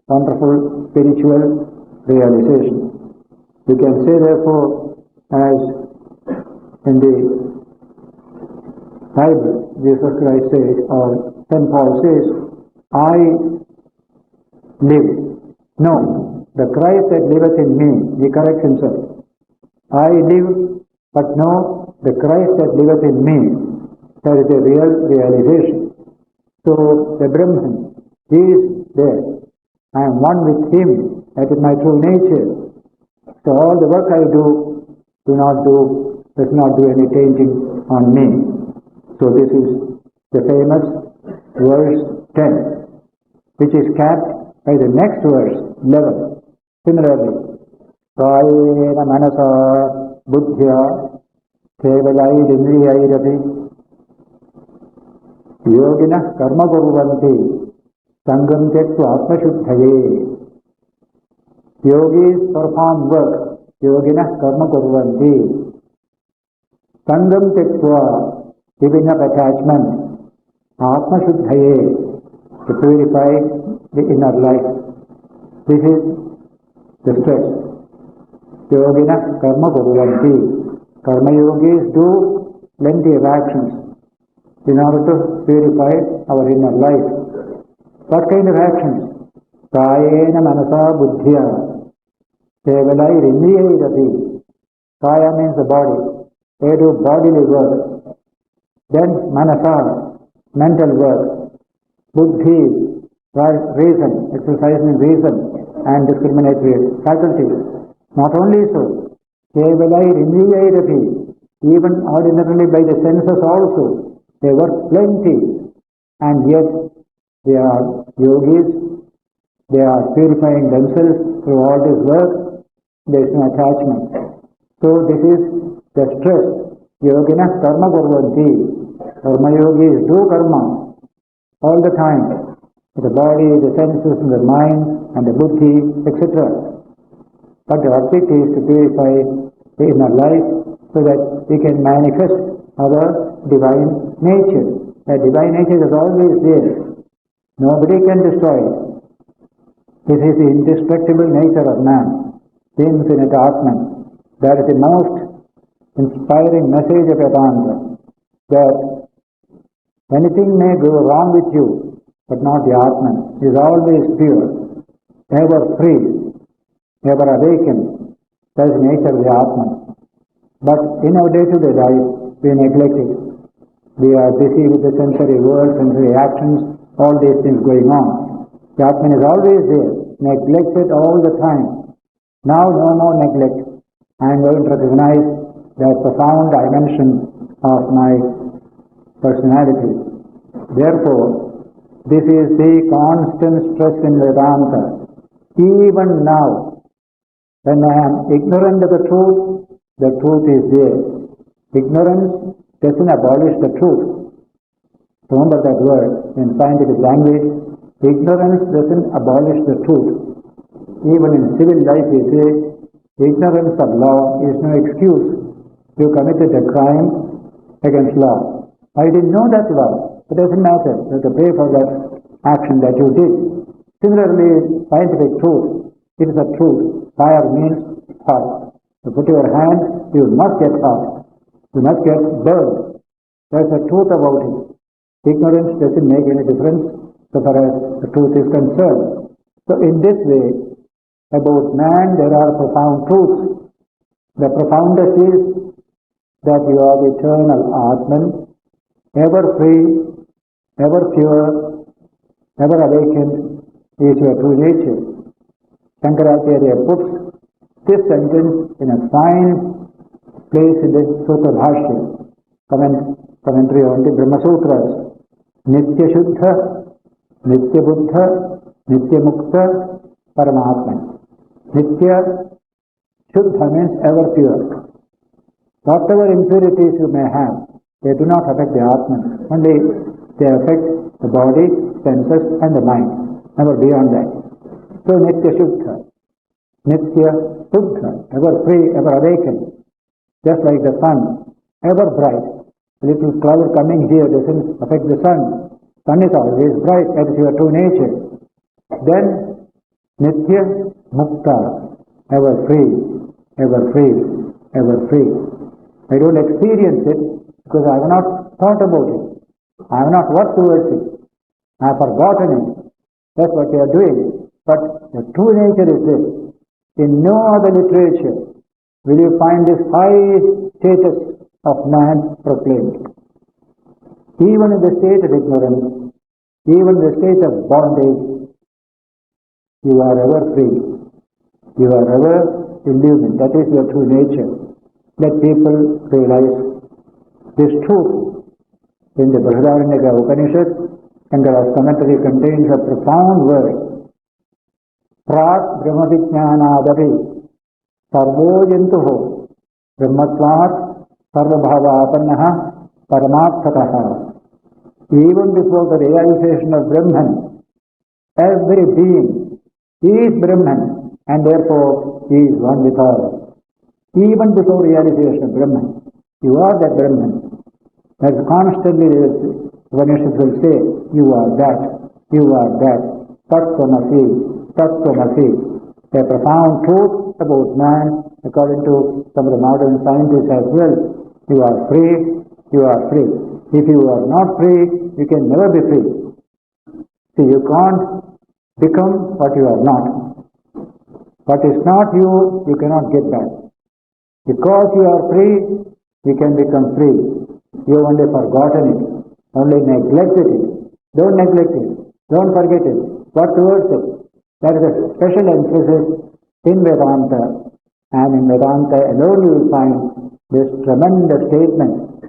wonderful spiritual realization. You can say therefore, as in the Bible, Jesus Christ says, or St. Paul says, I live. No, the Christ that liveth in me, he corrects himself. I live, but no, the Christ that liveth in me. That is a real realization. So the Brahman, he is there. I am one with him. That is my true nature. So all the work I does not do any tainting on me. So this is the famous verse 10, which is capped by the next verse 11. Similarly, Kayena manasa buddhya kevalayindriyayirapi yoginah karma kuruvanti sangam tyaktva atmashuddhaye. Yogis perform work, yoginah karma kuruvanti sangam tyaktva, giving up attachment, atmashuddhaye, to purify the inner life. This is the stress. Yogina karma kuruvanti. Karma yogis do plenty of actions in order to purify our inner life. What kind of actions? Kayena manasa buddhya kevalayindriyayirapi. Kaya means the body. They do bodily work. Then manasa, mental work. Buddhi, reason, exercising reason and discriminatory faculties. Not only so, kevalayindriyayirapi, even ordinarily by the senses also, they work plenty, and yet they are yogis, they are purifying themselves through all this work, there is no attachment. So this is the stress. Yogina karma kuruvanti. Karma yogis do karma all the time. The body, the senses, the mind, and the buddhi, etc. But the object is to purify the inner life so that we can manifest our divine nature. The divine nature is always there. Nobody can destroy it. This is the indestructible nature of man, the infinite Atman. That is the most inspiring message of Vedanta, that anything may go wrong with you, but not the Atman. He is always pure, ever free, ever awakened. That is the nature of the Atman. But in our day-to-day life, we neglect it. We are busy with the sensory world, sensory actions, all these things going on. The Atman is always there, neglected all the time. Now no more neglect. I am going to recognize that profound dimension of my personality. Therefore, this is the constant stress in Vedanta. Even now, when I am ignorant of the truth is there. Ignorance doesn't abolish the truth. Remember that word in scientific language. Ignorance doesn't abolish the truth. Even in civil life we say, ignorance of law is no excuse. You committed a crime against law. I didn't know that law. It doesn't matter. You have to pay for that action that you did. Similarly, scientific truth. It is a truth. Fire means hot. You put your hand, you must get hot. You must get burned. There's a truth about it. Ignorance doesn't make any difference so far as the truth is concerned. So in this way, about man there are profound truths. The profoundest is that you are the eternal Atman, ever free, ever pure, ever awakened is your true nature. Shankaracharya puts this sentence in a fine place in the Sutra Bhashya, commentary on the Brahma Sutras. Nitya Shuddha, Nitya Buddha, Nitya Mukta, Paramatma. Nitya Shuddha means ever pure. Whatever impurities you may have, they do not affect the Atman. Only they affect the body, senses and the mind. Never beyond that. So Nitya Shuddha, Nitya Buddha, ever free, ever awakened. Just like the sun, ever bright. A little cloud coming here doesn't affect the sun. Sun is always bright, that is your true nature. Then Nitya Mukta, ever free, ever free, ever free. I don't experience it because I have not thought about it. I have not worked towards it. I have forgotten it. That's what you are doing. But the true nature is this. In no other literature will you find this high status of man proclaimed. Even in the state of ignorance, even in the state of bondage, you are ever free. You are ever illumined. That is your true nature. Let people realize this truth. In the Brihadaranyaka Upanishad, Shankara's commentary contains a profound word. Prat Brahma Vijnanadavi Sarvo Jantuho Brahmatvat Sarvabhava Apannaha Paramarthataha. Even before the realization of Brahman, every being is Brahman and therefore he is one with all. Even before realization of Brahman, you are that Brahman. As constantly the Upanishads will say, you are that, you are that. Tattvamasi, Tattvamasi. A profound truth about man, according to some of the modern scientists as well. You are free, you are free. If you are not free, you can never be free. See, you can't become what you are not. What is not you, you cannot get back. Because you are free, you can become free. You have only forgotten it, only neglected it. Don't neglect it. Don't forget it. Work towards it. That is a special emphasis in Vedanta. And in Vedanta alone you will find this tremendous statement.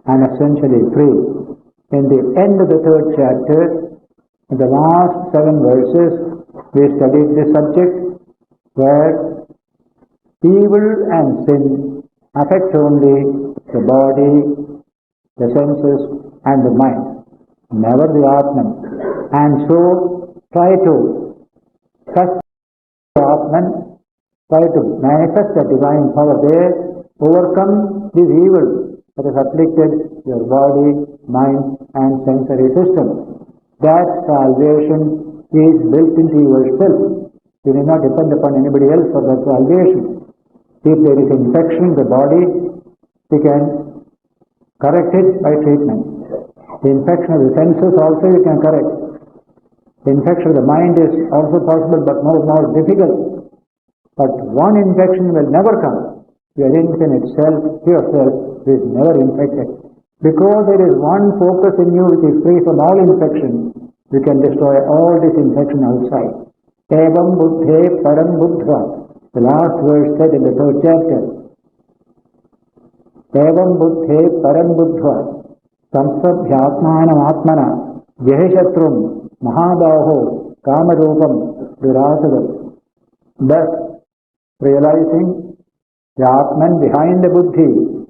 I am essentially free. In the end of the third chapter, in the last 7 verses, we studied this subject where evil and sin affect only the body, the senses and the mind, never the Atman. And so try to touch the Atman, try to manifest the divine power there, overcome this evil that has afflicted your body, mind and sensory system. That salvation is built into yourself. You need not depend upon anybody else for that salvation. If there is infection in the body, you can correct it by treatment. The infection of the senses also you can correct. The infection of the mind is also possible but more difficult. But one infection will never come. Your in itself, yourself, is never infected. Because there is one focus in you which is free from all infection, you can destroy all this infection outside. Evam buddhe param buddha. The last verse said in the 3rd chapter. Evam buddhe param buddha. Samsabhyatmanam atmana. Yeheshatrum mahabaho kamarupam durasadam. Thus, realizing the Atman behind the buddhi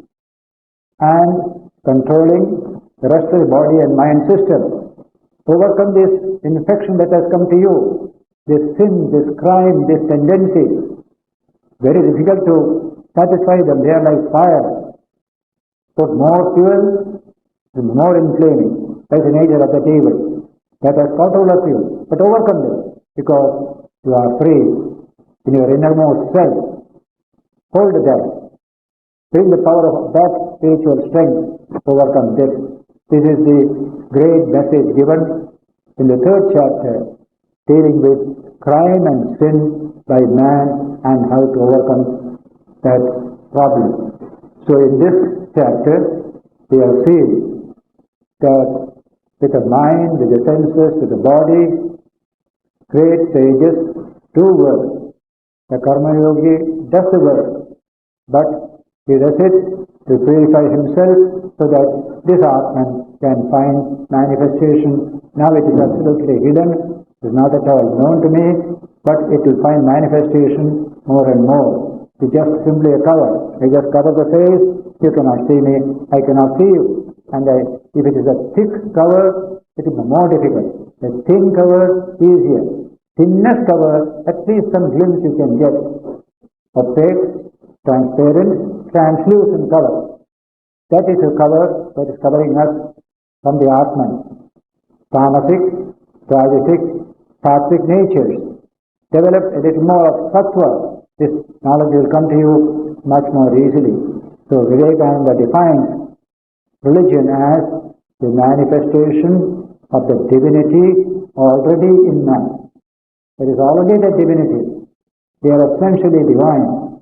and controlling the rest of the body and mind system. Overcome this infection that has come to you, this sin, this crime, this tendency. Very difficult to satisfy them. They are like fire. Put more fuel, more inflaming. That's the nature of that evil. That has got hold of you. But overcome them because you are free in your innermost self. Hold that. Bring the power of that spiritual strength to overcome this. This is the great message given in the 3rd chapter, dealing with crime and sin by man and how to overcome that problem. So in this chapter, we have seen that with the mind, with the senses, with the body, great sages do work. The Karma Yogi does the work, but he does it to purify himself so that this Atman can find manifestation. Now it is absolutely hidden, it is not at all known to me, but it will find manifestation more and more. It is just simply a cover. I just cover the face, you cannot see me, I cannot see you. And if it is a thick cover, it is more difficult. A thin cover, easier. Thinnest cover, at least some glimpse you can get. Opaque, transparent, translucent cover. That is a cover that is covering us from the Atman. Tamasic, Rajasic, Sattvic natures. Develop a little more of Sattva. This knowledge will come to you much more easily. So Vivekananda defines religion as the manifestation of the divinity already in man. There is already the divinity. They are essentially divine,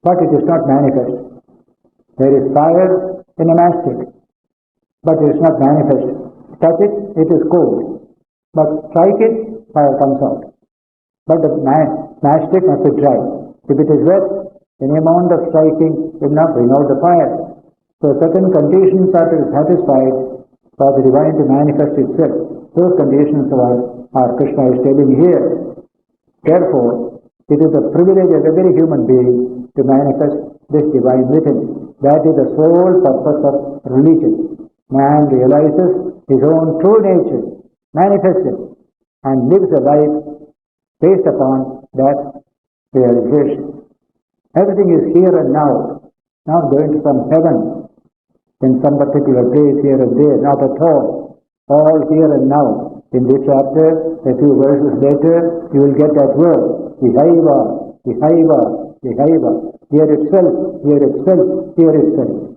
but it is not manifest. There is fire in a matchstick, but it is not manifest. Touch it, it is cold. But strike it, fire comes out. But the matchstick must be dry. If it is wet, any amount of striking will not bring out the fire. So certain conditions are to be satisfied for the divine to manifest itself. Those conditions are Krishna is telling here. Therefore, it is the privilege of every human being to manifest this divine within. That is the sole purpose of religion. Man realizes his own true nature, manifests it, and lives a life based upon that realization. Everything is here and now, not going to some heaven in some particular place here and there, not at all. All here and now. In this chapter, a few verses later, you will get that word, Ihaiva, Ihaiva, Ihaiva. Here itself, here itself, here itself.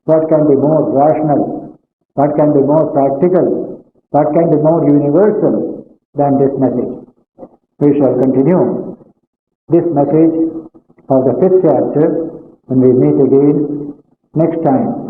What can be more rational? What can be more practical? What can be more universal than this message? We shall continue this message of the 5th chapter when we meet again next time.